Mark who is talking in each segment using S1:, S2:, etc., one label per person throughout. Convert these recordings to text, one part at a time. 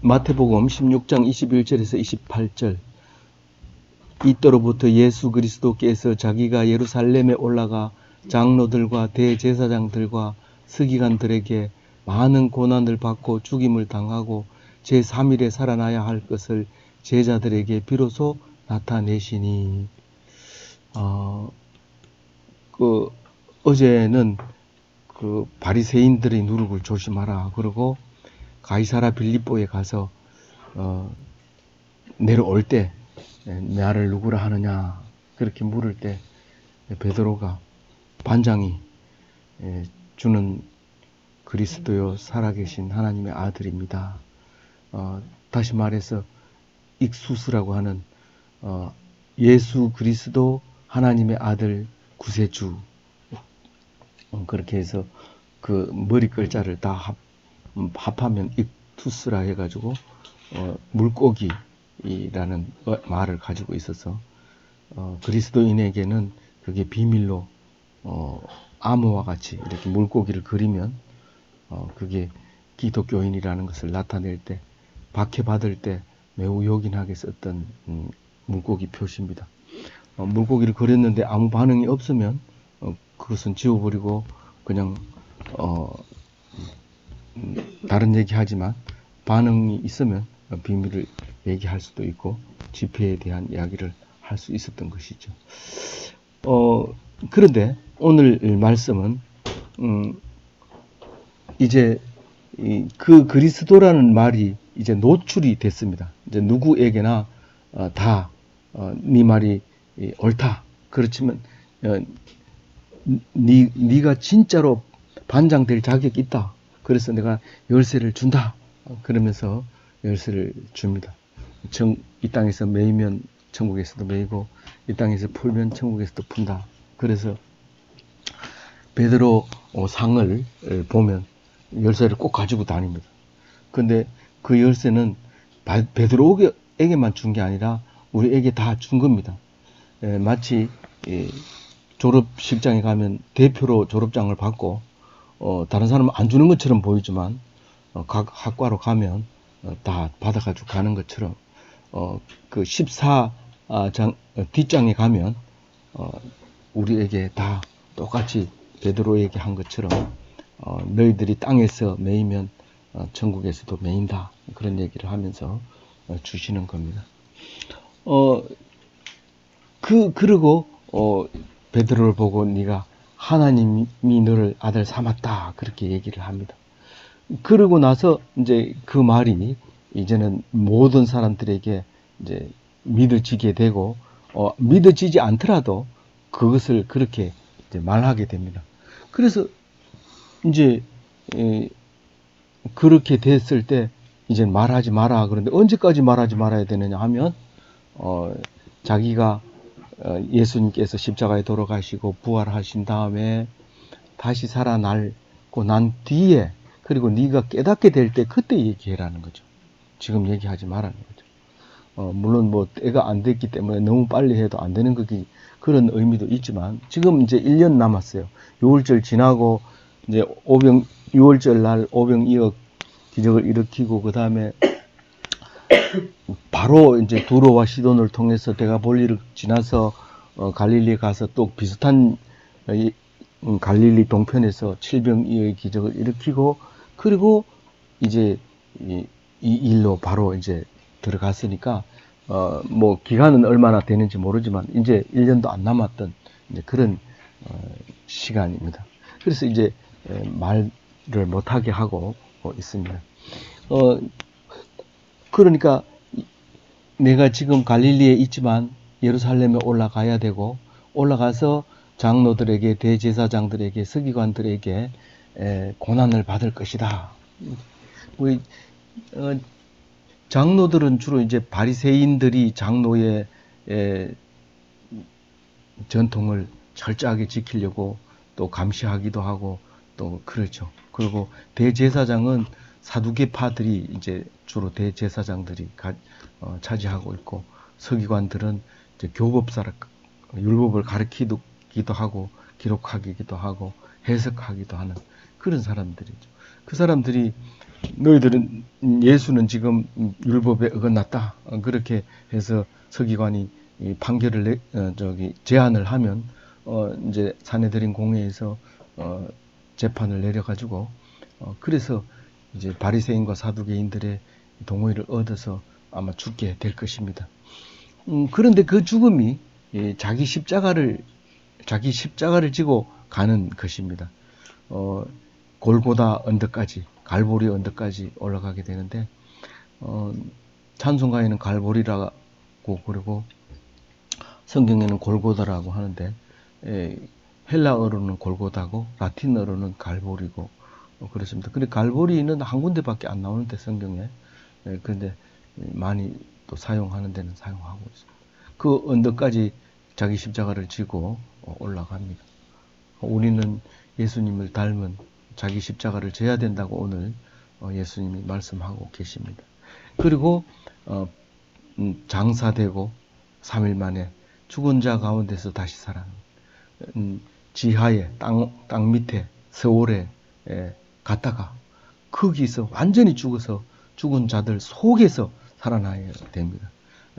S1: 마태복음 16장 21절에서 28절. 이때로부터 예수 그리스도께서 자기가 예루살렘에 올라가 장로들과 대제사장들과 서기관들에게 많은 고난을 받고 죽임을 당하고 제3일에 살아나야 할 것을 제자들에게 비로소 나타내시니. 어제는 그 바리새인들의 누룩을 조심하라. 그리고 가이사라 빌립보에 가서 내려올 때 나를 누구라 하느냐 그렇게 물을 때 베드로가 반장이 주는 그리스도요 살아계신 하나님의 아들입니다. 다시 말해서 익수스라고 하는 예수 그리스도 하나님의 아들 구세주, 그렇게 해서 그 머리 글자를 다 합하면 익투스라 해가지고 물고기라는 말을 가지고 있어서 그리스도인에게는 그게 비밀로 암호와 같이 이렇게 물고기를 그리면 그게 기독교인이라는 것을 나타낼 때, 박해받을 때 매우 요긴하게 썼던 물고기 표시입니다. 물고기를 그렸는데 아무 반응이 없으면 그것은 지워버리고 그냥 다른 얘기하지만, 반응이 있으면 비밀을 얘기할 수도 있고 집회에 대한 이야기를 할 수 있었던 것이죠. 그런데 오늘 말씀은 이제 그 그리스도라는 말이 이제 노출이 됐습니다. 이제 누구에게나 다 네 말이 옳다. 그렇지만 네가 진짜로 반장 될 자격이 있다. 그래서 내가 열쇠를 준다. 그러면서 열쇠를 줍니다. 이 땅에서 매이면 천국에서도 매이고 이 땅에서 풀면 천국에서도 푼다. 그래서 베드로 상을 보면 열쇠를 꼭 가지고 다닙니다. 근데 그 열쇠는 베드로에게만 준 게 아니라 우리에게 다 준 겁니다. 마치 졸업식장에 가면 대표로 졸업장을 받고 다른 사람은 안 주는 것처럼 보이지만 각 학과로 가면 다 받아가지고 가는 것처럼 그 14장 뒷장에 가면 우리에게 다 똑같이 베드로에게 한 것처럼 너희들이 땅에서 매이면 천국에서도 매인다. 그런 얘기를 하면서 주시는 겁니다. 그리고 베드로를 보고 네가 하나님이 너를 아들 삼았다. 그렇게 얘기를 합니다. 그러고 나서 이제 그 말이 이제는 모든 사람들에게 이제 믿어지게 되고 믿어지지 않더라도 그것을 그렇게 이제 말하게 됩니다. 그래서 이제 그렇게 됐을 때 이제 말하지 마라. 그런데 언제까지 말하지 말아야 되느냐 하면 자기가 예수님께서 십자가에 돌아가시고 부활하신 다음에 다시 살아나고 난 뒤에, 그리고 네가 깨닫게 될 때 그때 얘기해라는 거죠. 지금 얘기하지 말라는 거죠. 물론 뭐 때가 안 됐기 때문에 너무 빨리 해도 안 되는 그런 의미도 있지만, 지금 이제 1년 남았어요. 6월절 지나고 이제 6월절 날 오병이어 기적을 일으키고 그 다음에 바로 이제 두로와 시돈을 통해서 데가볼리를 지나서 갈릴리에 가서 또 비슷한 갈릴리 동편에서 칠병이의 기적을 일으키고, 그리고 이제 이 일로 바로 이제 들어갔으니까 뭐 기간은 얼마나 되는지 모르지만 이제 1년도 안 남았던 이제 그런 시간입니다. 그래서 이제 말을 못하게 하고 있습니다. 그러니까 내가 지금 갈릴리에 있지만 예루살렘에 올라가야 되고, 올라가서 장로들에게, 대제사장들에게, 서기관들에게 고난을 받을 것이다. 우리 장로들은 주로 이제 바리새인들이 장로의 전통을 철저하게 지키려고 또 감시하기도 하고 또 그렇죠. 그리고 대제사장은 사두개파들이 이제 주로 대제사장들이 차지하고 있고, 서기관들은 이제 교법사라 율법을 가르치기도 하고 기록하기도 하고 해석하기도 하는 그런 사람들이죠. 그 사람들이 너희들은 예수는 지금 율법에 어긋났다. 그렇게 해서 서기관이 이 판결을 제안을 하면 이제 산헤드린 공회에서 재판을 내려가지고 그래서 이제 바리새인과 사두개인들의 동의를 얻어서 아마 죽게 될 것입니다. 그런데 그 죽음이 자기 십자가를 지고 가는 것입니다. 골고다 언덕까지, 갈보리 언덕까지 올라가게 되는데, 찬송가에는 갈보리라고 그러고 성경에는 골고다라고 하는데, 헬라어로는 골고다고 라틴어로는 갈보리고 그렇습니다. 근데 갈보리는 한 군데밖에 안 나오는데 성경에, 그런데 많이 또 사용하는 데는 사용하고 있습니다. 그 언덕까지 자기 십자가를 지고 올라갑니다. 우리는 예수님을 닮은 자기 십자가를 져야 된다고 오늘 예수님이 말씀하고 계십니다. 그리고 장사되고 3일 만에 죽은 자 가운데서 다시 살아납니다. 지하에 땅 밑에 세월에 갔다가 거기서 완전히 죽어서 죽은 자들 속에서 살아나야 됩니다.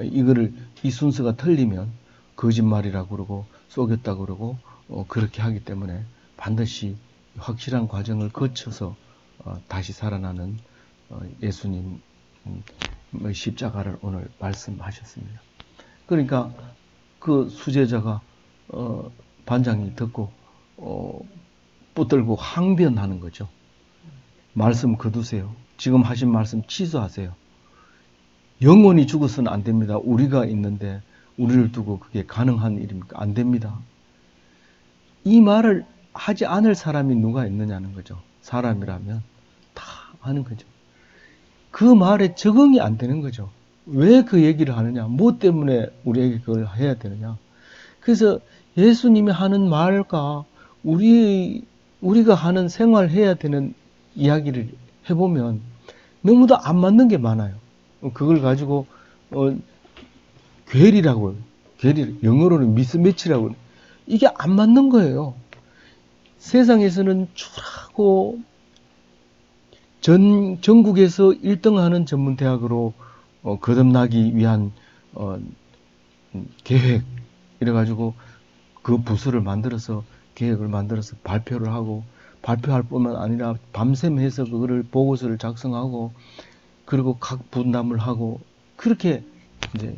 S1: 이 순서가 틀리면 거짓말이라고 그러고 속였다고 그러고 그렇게 하기 때문에 반드시 확실한 과정을 거쳐서 다시 살아나는 예수님의 십자가를 오늘 말씀하셨습니다. 그러니까 그 수제자가 반장이 듣고 붙들고 항변하는 거죠. 말씀 거두세요. 지금 하신 말씀 취소하세요. 영원히 죽어서는 안 됩니다. 우리가 있는데 우리를 두고 그게 가능한 일입니까? 안 됩니다. 이 말을 하지 않을 사람이 누가 있느냐는 거죠. 사람이라면 다 하는 거죠. 그 말에 적응이 안 되는 거죠. 왜 그 얘기를 하느냐? 뭐 때문에 우리에게 그걸 해야 되느냐? 그래서 예수님이 하는 말과 우리가 하는 생활해야 되는 이야기를 해보면 너무도 안 맞는 게 많아요. 그걸 가지고 괴리라고 영어로는 미스매치라고 이게 안 맞는 거예요. 세상에서는 추라고 전국에서 1등하는 전문대학으로 거듭나기 위한 계획 이래가지고 그 부서를 만들어서 계획을 만들어서 발표를 하고 발표할 뿐만 아니라 밤샘 해서 그거를 보고서를 작성하고 그리고 각 분담을 하고 그렇게 이제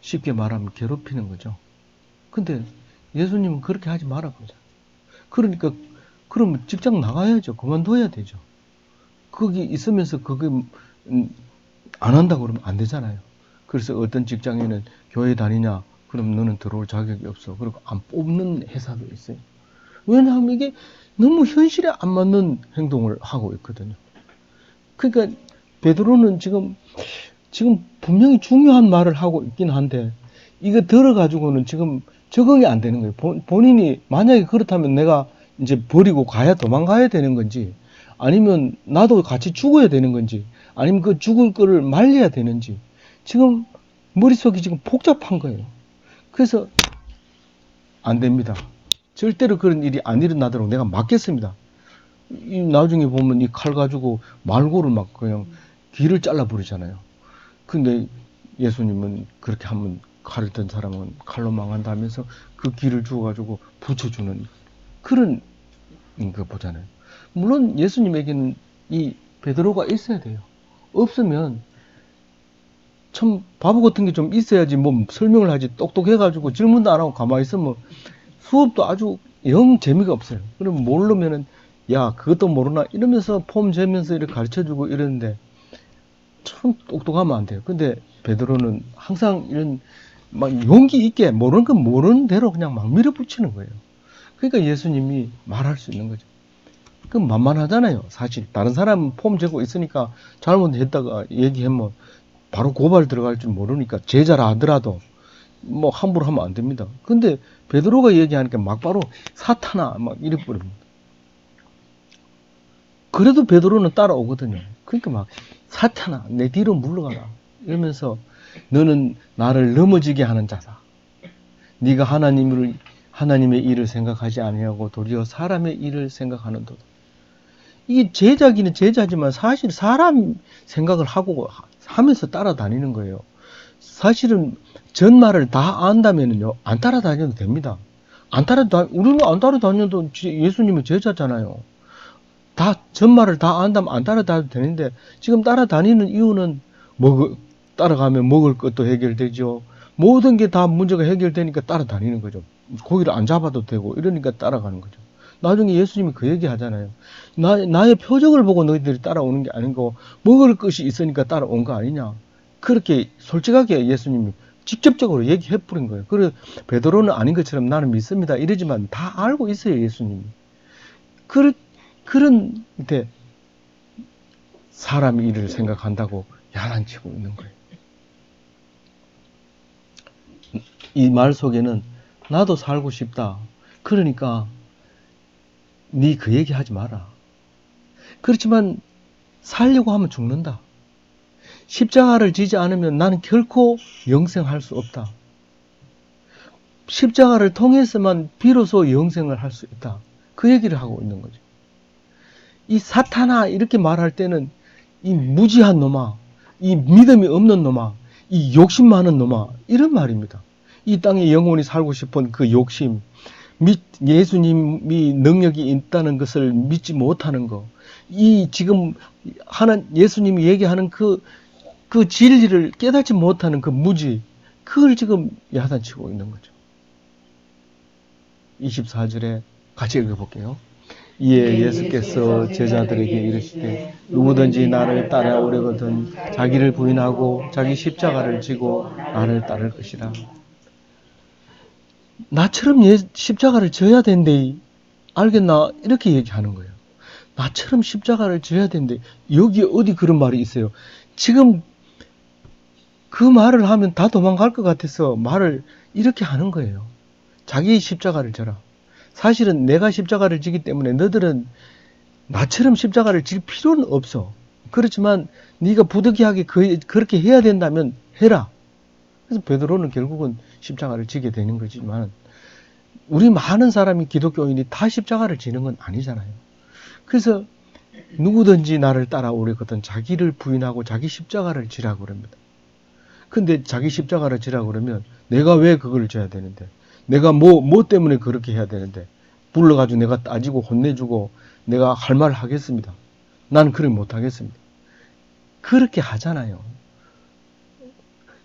S1: 쉽게 말하면 괴롭히는 거죠. 근데 예수님은 그렇게 하지 말아 그러잖아요. 그러니까 그러면 직장 나가야죠. 그만둬야 되죠. 거기 있으면서 그게 안 한다고 그러면 안 되잖아요. 그래서 어떤 직장에는 교회 다니냐? 그럼 너는 들어올 자격이 없어. 그리고 안 뽑는 회사도 있어요. 왜냐하면 이게 너무 현실에 안 맞는 행동을 하고 있거든요. 그러니까 베드로는 지금 분명히 중요한 말을 하고 있긴 한데 이거 들어가지고는 지금 적응이 안 되는 거예요. 본인이 만약에 그렇다면 내가 이제 버리고 도망가야 되는 건지 아니면 나도 같이 죽어야 되는 건지 아니면 그 죽을 거를 말려야 되는지 지금 머릿속이 지금 복잡한 거예요. 그래서 안 됩니다. 절대로 그런 일이 안 일어나도록 내가 막겠습니다. 나중에 보면 이 칼 가지고 말고를 막 그냥 귀를 잘라버리잖아요. 근데 예수님은 그렇게 하면 칼을 든 사람은 칼로 망한다 하면서 그 귀를 주워가지고 붙여주는 그런 거 보잖아요. 물론 예수님에게는 이 베드로가 있어야 돼요. 없으면 참 바보 같은 게 좀 있어야지 뭐 설명을 하지 똑똑해가지고 질문도 안 하고 가만히 있으면 수업도 아주 영 재미가 없어요. 그럼 모르면은 야 그것도 모르나 이러면서 폼 재면서 이렇게 가르쳐주고 이러는데 참 똑똑하면 안 돼요. 근데 베드로는 항상 이런 막 용기 있게 모르는 건 모르는 대로 그냥 막 밀어붙이는 거예요. 그러니까 예수님이 말할 수 있는 거죠. 그럼 만만하잖아요. 사실 다른 사람은 폼 재고 있으니까 잘못했다가 얘기하면 바로 고발 들어갈 줄 모르니까 제자라 하더라도 뭐 함부로 하면 안 됩니다. 근데 베드로가 얘기하니까 막바로 사탄아 막 이래 버립니다. 그래도 베드로는 따라오거든요. 그러니까 막 사탄아 내 뒤로 물러가라 이러면서 너는 나를 넘어지게 하는 자다. 네가 하나님의 일을 생각하지 아니하고 도리어 사람의 일을 생각하는도다. 이게 제자기는 제자지만 사실 사람 생각을 하고 하면서 따라다니는 거예요. 사실은 전말을 다 안다면요, 안 따라다녀도 됩니다. 우리는 안 따라다녀도 예수님은 제자잖아요. 다, 전말을 다 안다면 안 따라다녀도 되는데, 지금 따라다니는 이유는, 따라가면 먹을 것도 해결되죠. 모든 게 다 문제가 해결되니까 따라다니는 거죠. 고기를 안 잡아도 되고, 이러니까 따라가는 거죠. 나중에 예수님이 그 얘기 하잖아요. 나의 표적을 보고 너희들이 따라오는 게 아니고, 먹을 것이 있으니까 따라온 거 아니냐. 그렇게 솔직하게 예수님이 직접적으로 얘기해 뿌린 거예요. 그래서 베드로는 아닌 것처럼 나는 믿습니다. 이러지만 다 알고 있어요, 예수님이. 그런데 사람 일을 생각한다고 야단치고 있는 거예요. 이 말 속에는 나도 살고 싶다. 그러니까 네 그 얘기 하지 마라. 그렇지만 살려고 하면 죽는다. 십자가를 지지 않으면 나는 결코 영생할 수 없다. 십자가를 통해서만 비로소 영생을 할 수 있다. 그 얘기를 하고 있는 거죠. 이 사탄아 이렇게 말할 때는 이 무지한 놈아, 이 믿음이 없는 놈아, 이 욕심 많은 놈아 이런 말입니다. 이 땅에 영원히 살고 싶은 그 욕심, 예수님이 능력이 있다는 것을 믿지 못하는 거, 이 지금 예수님이 얘기하는 그 진리를 깨닫지 못하는 그 무지, 그걸 지금 야단치고 있는 거죠. 24절에 같이 읽어볼게요. 이에 예수께서 제자들에게 이르시되 누구든지 나를 따라오려거든 자기를 부인하고 자기 십자가를 지고 나를 따를 것이라. 나처럼 십자가를 져야 된대. 알겠나? 이렇게 얘기하는 거예요. 나처럼 십자가를 져야 된대. 여기 어디 그런 말이 있어요. 지금 그 말을 하면 다 도망갈 것 같아서 말을 이렇게 하는 거예요. 자기 십자가를 져라. 사실은 내가 십자가를 지기 때문에 너희들은 나처럼 십자가를 질 필요는 없어. 그렇지만 네가 부득이하게 그렇게 해야 된다면 해라. 그래서 베드로는 결국은 십자가를 지게 되는 거지만 우리 많은 사람이 기독교인이 다 십자가를 지는 건 아니잖아요. 그래서 누구든지 나를 따라오려거든 자기를 부인하고 자기 십자가를 지라고 그럽니다. 근데 자기 십자가를 지라고 그러면 내가 왜 그걸 져야 되는데? 내가 뭐 때문에 그렇게 해야 되는데? 불러가지고 내가 따지고 혼내주고 내가 할 말 하겠습니다. 나는 그렇게 못하겠습니다. 그렇게 하잖아요.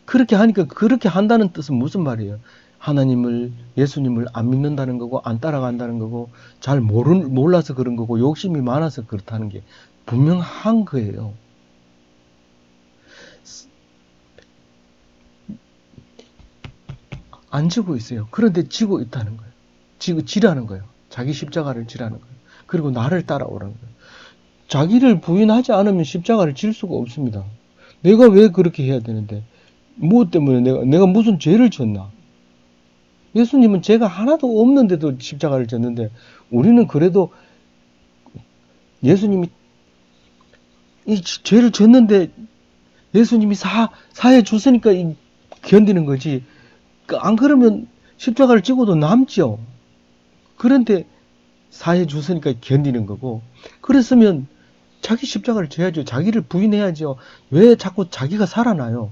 S1: 그렇게 하니까 그렇게 한다는 뜻은 무슨 말이에요? 하나님을, 예수님을 안 믿는다는 거고 안 따라간다는 거고 잘 몰라서 그런 거고 욕심이 많아서 그렇다는 게 분명한 거예요. 안 지고 있어요. 그런데 지고 있다는 거예요. 지라는 거예요. 자기 십자가를 지라는 거예요. 그리고 나를 따라오라는 거예요. 자기를 부인하지 않으면 십자가를 질 수가 없습니다. 내가 왜 그렇게 해야 되는데? 무엇 때문에 내가 무슨 죄를 졌나? 예수님은 죄가 하나도 없는데도 십자가를 졌는데 우리는 그래도 예수님이 이 죄를 졌는데 예수님이 사해 줬으니까 견디는 거지. 안 그러면 십자가를 지고도 남죠. 그런데 사해 줬으니까 견디는 거고. 그랬으면 자기 십자가를 져야죠. 자기를 부인해야죠. 왜 자꾸 자기가 살아나요?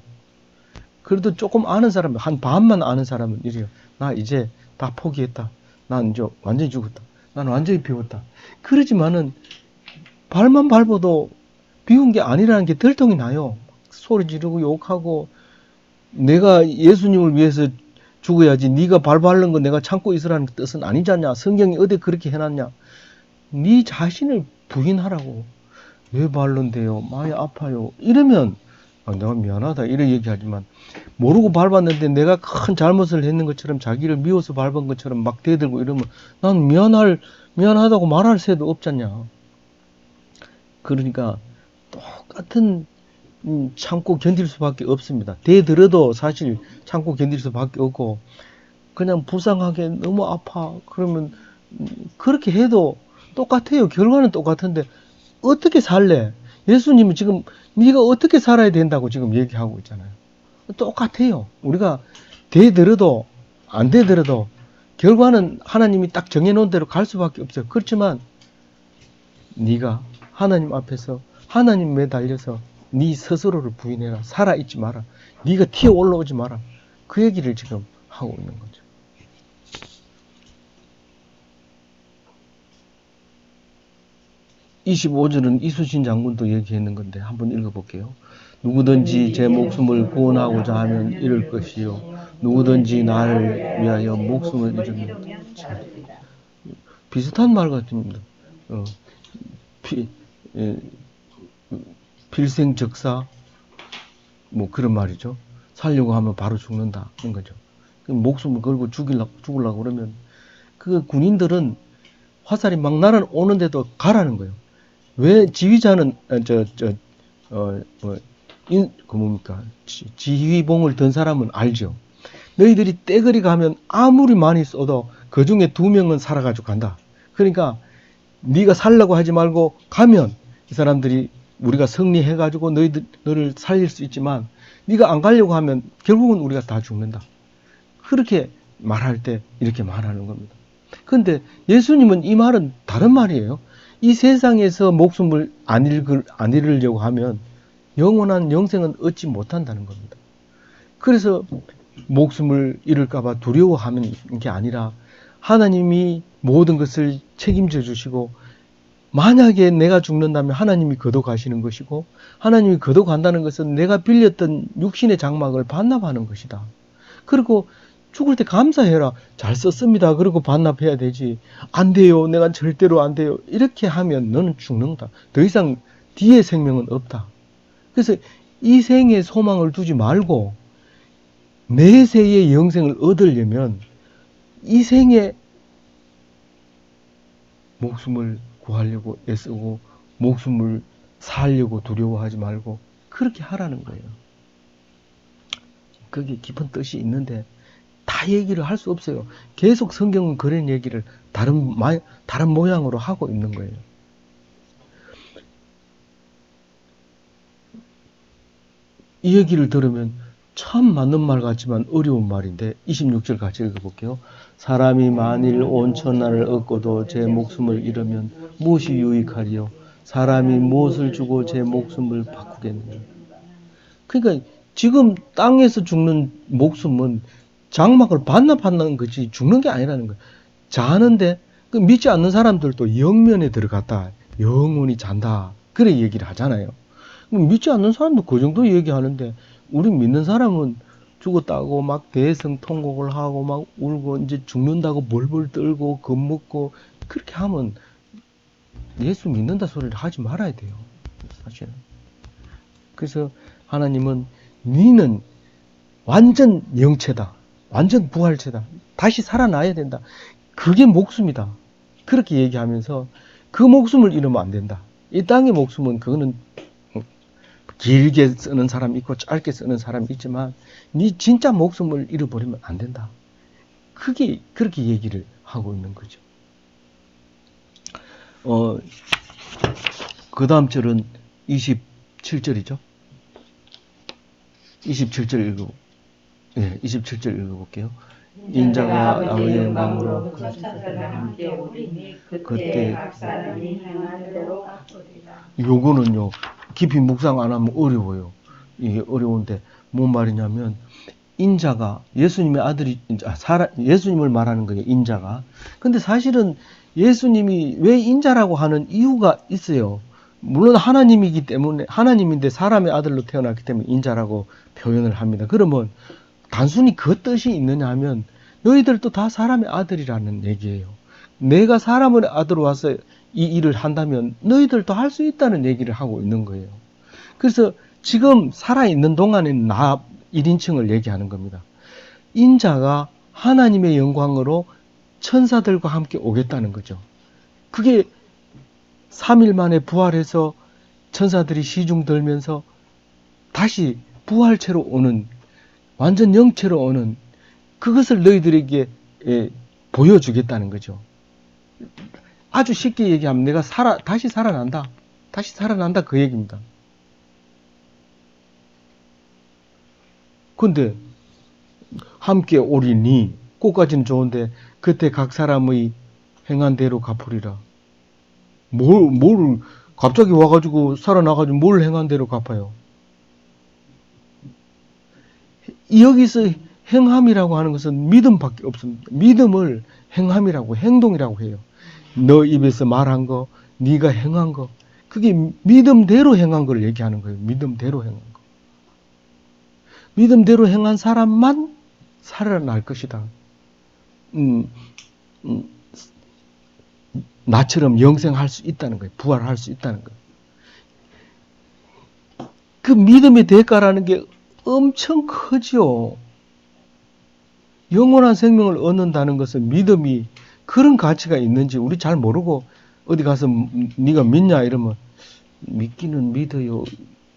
S1: 그래도 조금 아는 사람, 한 반만 아는 사람은 이래요. 나 이제 다 포기했다. 난 이제 완전히 죽었다. 난 완전히 비웠다. 그러지만은 발만 밟아도 비운 게 아니라는 게 들통이 나요. 소리 지르고 욕하고 내가 예수님을 위해서 죽어야지 네가 밟는 거 내가 참고 있으라는 뜻은 아니잖냐. 성경이 어디 그렇게 해놨냐. 네 자신을 부인하라고. 왜 밟는데요? 많이 아파요. 이러면 내가 미안하다 이렇게 얘기하지만 모르고 밟았는데 내가 큰 잘못을 했는 것처럼 자기를 미워서 밟은 것처럼 막 대들고 이러면 난 미안하다고 말할 새도 없잖냐. 그러니까 똑같은 참고 견딜 수밖에 없습니다. 대들어도 사실 참고 견딜 수밖에 없고 그냥 불쌍하게 너무 아파 그러면 그렇게 해도 똑같아요. 결과는 똑같은데 어떻게 살래? 예수님은 지금 네가 어떻게 살아야 된다고 지금 얘기하고 있잖아요. 똑같아요. 우리가 대들어도 안 대들어도 결과는 하나님이 딱 정해놓은 대로 갈 수밖에 없어요. 그렇지만 네가 하나님 앞에서 하나님 매달려서 네 스스로를 부인해라. 살아있지 마라. 네가 튀어 올라오지 마라. 그 얘기를 지금 하고 있는 거죠. (25절은) 이수신 장군도 얘기했는 건데 한번 읽어볼게요. 누구든지 제 목숨을 구원하고자 하면 잃을 것이요 누구든지 나를 위하여 목숨을 잃으면 비슷한 말 같습니다. 필생적사 뭐 그런 말이죠. 살려고 하면 바로 죽는다는 거죠. 목숨을 걸고 죽으려고 그러면 그 군인들은 화살이 막 날아오는데도 가라는 거예요. 왜 지휘자는 지휘봉을 든 사람은 알죠. 너희들이 떼거리 가면 아무리 많이 쏘도 그 중에 2명은 살아가지고 간다. 그러니까 네가 살려고 하지 말고 가면 이 사람들이 우리가 승리해가지고 너를 살릴 수 있지만 네가 안 가려고 하면 결국은 우리가 다 죽는다. 그렇게 말할 때 이렇게 말하는 겁니다. 그런데 예수님은 이 말은 다른 말이에요. 이 세상에서 목숨을 안 잃으려고 하면 영원한 영생은 얻지 못한다는 겁니다. 그래서 목숨을 잃을까봐 두려워하는 게 아니라 하나님이 모든 것을 책임져 주시고 만약에 내가 죽는다면 하나님이 거둬가시는 것이고 하나님이 거둬간다는 것은 내가 빌렸던 육신의 장막을 반납하는 것이다. 그리고 죽을 때 감사해라. 잘 썼습니다. 그리고 반납해야 되지. 안 돼요. 내가 절대로 안 돼요. 이렇게 하면 너는 죽는다. 더 이상 뒤에 생명은 없다. 그래서 이 생에 소망을 두지 말고 내세의 영생을 얻으려면 이 생에 목숨을 구하려고 애쓰고 목숨을 살려고 두려워하지 말고 그렇게 하라는 거예요. 그게 깊은 뜻이 있는데 다 얘기를 할 수 없어요. 계속 성경은 그런 얘기를 다른 모양으로 하고 있는 거예요. 이 얘기를 들으면 참 맞는 말 같지만 어려운 말인데 26절 같이 읽어볼게요. 사람이 만일 온 천하를 얻고도 제 목숨을 잃으면 무엇이 유익하리요? 사람이 무엇을 주고 제 목숨을 바꾸겠느냐? 그러니까 지금 땅에서 죽는 목숨은 장막을 반납한다는 거지 죽는 게 아니라는 거예요. 자는데 그 믿지 않는 사람들도 영면에 들어갔다 영원히 잔다 그래 얘기를 하잖아요. 믿지 않는 사람도 그 정도 얘기하는데 우리 믿는 사람은 죽었다고 막 대성통곡을 하고 막 울고 이제 죽는다고 벌벌 떨고 겁먹고 그렇게 하면 예수 믿는다 소리를 하지 말아야 돼요. 사실은. 그래서 하나님은 너는 완전 영체다. 완전 부활체다. 다시 살아나야 된다. 그게 목숨이다. 그렇게 얘기하면서 그 목숨을 잃으면 안 된다. 이 땅의 목숨은 그거는 길게 쓰는 사람이 있고 짧게 쓰는 사람이 있지만 네 진짜 목숨을 잃어버리면 안 된다. 그게 그렇게 얘기를 하고 있는 거죠. 그 다음 절은 27절이죠. 27절 읽어. 네, 27절 읽어볼게요. 인자가 아버지의 영광으로 그때 요거는요 깊이 묵상 안 하면 어려워요. 이게 어려운데 뭔 말이냐면 인자가 예수님의 아들이 예수님을 말하는 거예요. 인자가. 근데 사실은 예수님이 왜 인자라고 하는 이유가 있어요. 물론 하나님이기 때문에 하나님인데 사람의 아들로 태어났기 때문에 인자라고 표현을 합니다. 그러면 단순히 그 뜻이 있느냐 하면 너희들도 다 사람의 아들이라는 얘기예요. 내가 사람의 아들로 와서 이 일을 한다면 너희들도 할 수 있다는 얘기를 하고 있는 거예요. 그래서 지금 살아있는 동안에는 나 1인칭을 얘기하는 겁니다. 인자가 하나님의 영광으로 천사들과 함께 오겠다는 거죠. 그게 3일 만에 부활해서 천사들이 시중 들면서 다시 부활체로 오는 완전 영체로 오는 그것을 너희들에게 보여주겠다는 거죠. 아주 쉽게 얘기하면 내가 다시 살아난다. 다시 살아난다 그 얘기입니다. 근데 함께 오리니 꽃까지는 좋은데 그때 각 사람의 행한 대로 갚으리라. 뭘 갑자기 와가지고 살아나가지고 뭘 행한 대로 갚아요. 여기서 행함이라고 하는 것은 믿음밖에 없습니다. 믿음을 행함이라고, 행동이라고 해요. 너 입에서 말한 거, 네가 행한 거, 그게 믿음대로 행한 걸 얘기하는 거예요. 믿음대로 행한 거. 믿음대로 행한 사람만 살아날 것이다. 나처럼 영생할 수 있다는 거예요. 부활할 수 있다는 거예요. 그 믿음의 대가라는 게 엄청 크죠. 영원한 생명을 얻는다는 것은 믿음이 그런 가치가 있는지 우리 잘 모르고 어디 가서 네가 믿냐 이러면 믿기는 믿어요.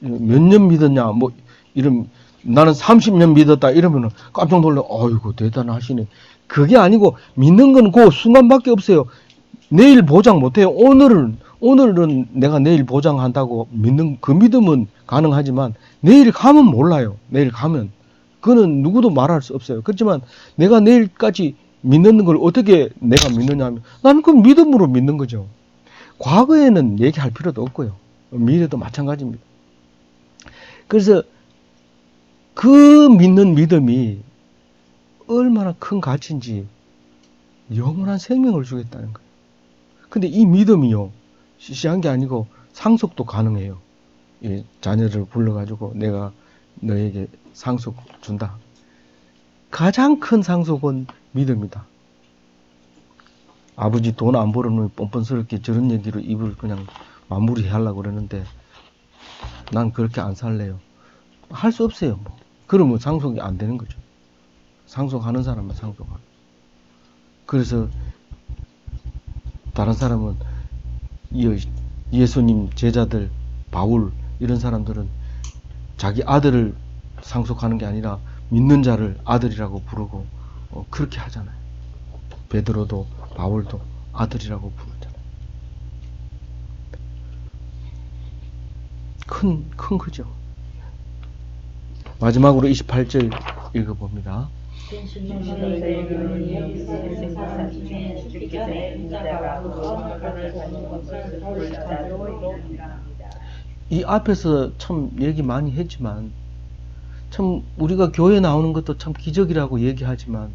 S1: 몇 년 믿었냐 뭐 이런 나는 30년 믿었다 이러면 깜짝 놀라. 어이구 대단하시네. 그게 아니고 믿는 건 그 순간밖에 없어요. 내일 보장 못해요. 오늘은 내가 내일 보장한다고 믿는 그 믿음은 가능하지만 내일 가면 몰라요. 내일 가면 그거는 누구도 말할 수 없어요. 그렇지만 내가 내일까지 믿는 걸 어떻게 내가 믿느냐 하면 나는 그 믿음으로 믿는 거죠. 과거에는 얘기할 필요도 없고요. 미래도 마찬가지입니다. 그래서 그 믿는 믿음이 얼마나 큰 가치인지 영원한 생명을 주겠다는 거예요. 근데 이 믿음이요, 시시한 게 아니고 상속도 가능해요. 이 자녀를 불러가지고 내가 너에게 상속 준다. 가장 큰 상속은 믿음이다. 아버지 돈 안 벌어놓으면 뻔뻔스럽게 저런 얘기로 입을 그냥 마무리하려고 그러는데 난 그렇게 안 살래요. 할 수 없어요. 뭐. 그러면 상속이 안 되는 거죠. 상속하는 사람은 상속하고. 그래서 다른 사람은 예수님 제자들 바울 이런 사람들은 자기 아들을 상속하는 게 아니라 믿는 자를 아들이라고 부르고 그렇게 하잖아요. 베드로도 바울도 아들이라고 부르잖아요. 큰 거죠. 마지막으로 28절 읽어봅니다. 이 앞에서 참 얘기 많이 했지만 참 우리가 교회 나오는 것도 참 기적이라고 얘기하지만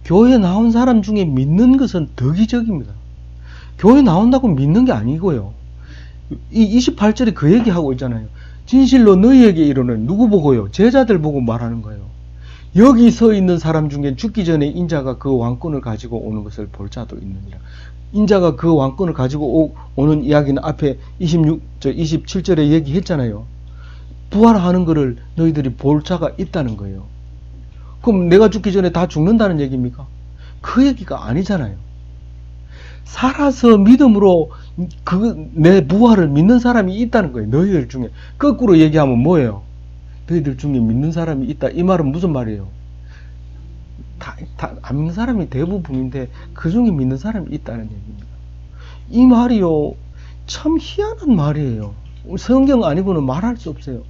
S1: 교회 나온 사람 중에 믿는 것은 더 기적입니다. 교회 나온다고 믿는 게 아니고요. 이 28절에 그 얘기하고 있잖아요. 진실로 너희에게 이르는 누구 보고요? 제자들 보고 말하는 거예요. 여기 서 있는 사람 중에 죽기 전에 인자가 그 왕권을 가지고 오는 것을 볼 자도 있느니라. 인자가 그 왕권을 가지고 오는 이야기는 앞에 27절에 얘기했잖아요. 부활하는 것을 너희들이 볼 자가 있다는 거예요. 그럼 내가 죽기 전에 다 죽는다는 얘기입니까? 그 얘기가 아니잖아요. 살아서 믿음으로 내 부활을 믿는 사람이 있다는 거예요. 너희들 중에. 거꾸로 얘기하면 뭐예요? 너희들 중에 믿는 사람이 있다. 이 말은 무슨 말이에요? 안 믿는 사람이 대부분인데 그 중에 믿는 사람이 있다는 얘기입니다. 이 말이요, 참 희한한 말이에요. 성경 아니고는 말할 수 없어요.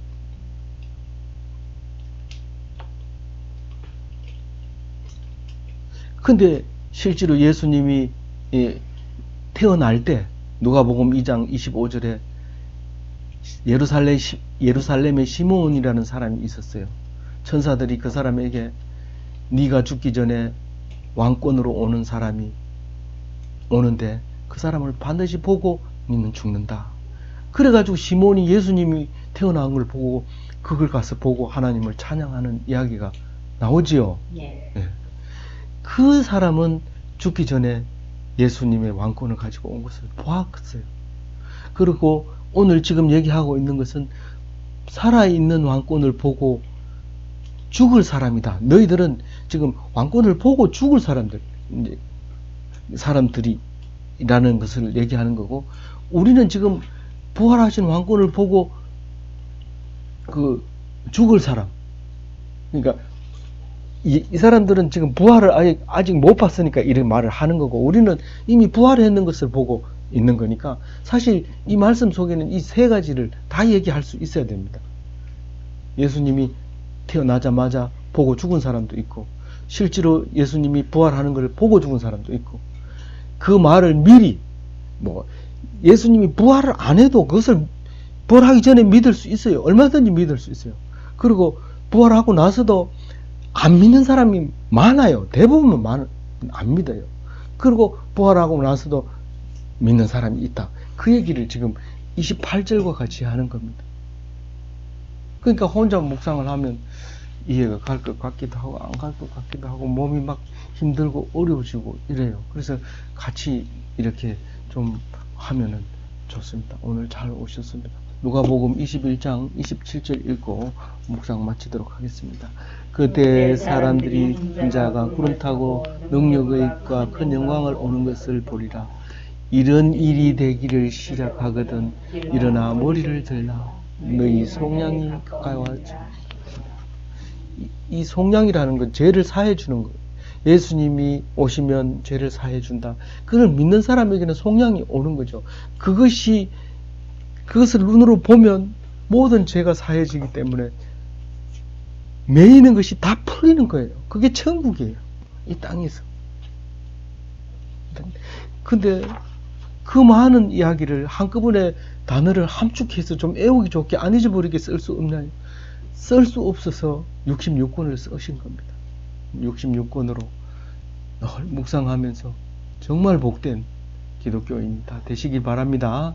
S1: 근데 실제로 예수님이 태어날 때 누가복음 2장 25절에 예루살렘에 시므온이라는 사람이 있었어요. 천사들이 그 사람에게 네가 죽기 전에 왕권으로 오는 사람이 오는데 그 사람을 반드시 보고 너는 죽는다. 그래가지고 시몬이 예수님이 태어난 걸 보고 그걸 가서 보고 하나님을 찬양하는 이야기가 나오지요. 네. 그 사람은 죽기 전에 예수님의 왕권을 가지고 온 것을 보았어요. 그리고 오늘 지금 얘기하고 있는 것은 살아있는 왕권을 보고 죽을 사람이다. 너희들은 지금 왕권을 보고 죽을 사람들이라는 것을 얘기하는 거고, 우리는 지금 부활하신 왕권을 보고 죽을 사람. 그러니까 이 사람들은 지금 부활을 아직 못 봤으니까 이런 말을 하는 거고, 우리는 이미 부활했는 것을 보고 있는 거니까 사실 이 말씀 속에는 이 세 가지를 다 얘기할 수 있어야 됩니다. 예수님이 태어나자마자 보고 죽은 사람도 있고, 실제로 예수님이 부활하는 걸 보고 죽은 사람도 있고, 그 말을 미리 예수님이 부활을 안 해도 그것을 부활하기 전에 믿을 수 있어요. 얼마든지 믿을 수 있어요. 그리고 부활하고 나서도 안 믿는 사람이 많아요. 대부분은 안 믿어요. 그리고 부활하고 나서도 믿는 사람이 있다. 그 얘기를 지금 28절과 같이 하는 겁니다. 그러니까 혼자 묵상을 하면 이해가 갈 것 같기도 하고 안 갈 것 같기도 하고 몸이 막 힘들고 어려워지고 이래요. 그래서 같이 이렇게 좀 하면은 좋습니다. 오늘 잘 오셨습니다. 누가복음 21장 27절 읽고 묵상 마치도록 하겠습니다. 그때 사람들이 인자가 구름 타고 능력의과 큰 영광을 오는 것을 보리라. 이런 일이 되기를 시작하거든 일어나 머리를 들라. 너희 속량이 가까이 왔지. 이 속량이라는 건 죄를 사해 주는 거예요. 예수님이 오시면 죄를 사해 준다. 그걸 믿는 사람에게는 속량이 오는 거죠. 그것을 눈으로 보면 모든 죄가 사해지기 때문에 매이는 것이 다 풀리는 거예요. 그게 천국이에요. 이 땅에서. 근데 그 많은 이야기를 한꺼번에 단어를 함축해서 좀 애우기 좋게 안 잊어버리게 쓸 수 없나요? 쓸 수 없어서 66권을 쓰신 겁니다. 66권으로 늘 묵상하면서 정말 복된 기독교인 다 되시길 바랍니다.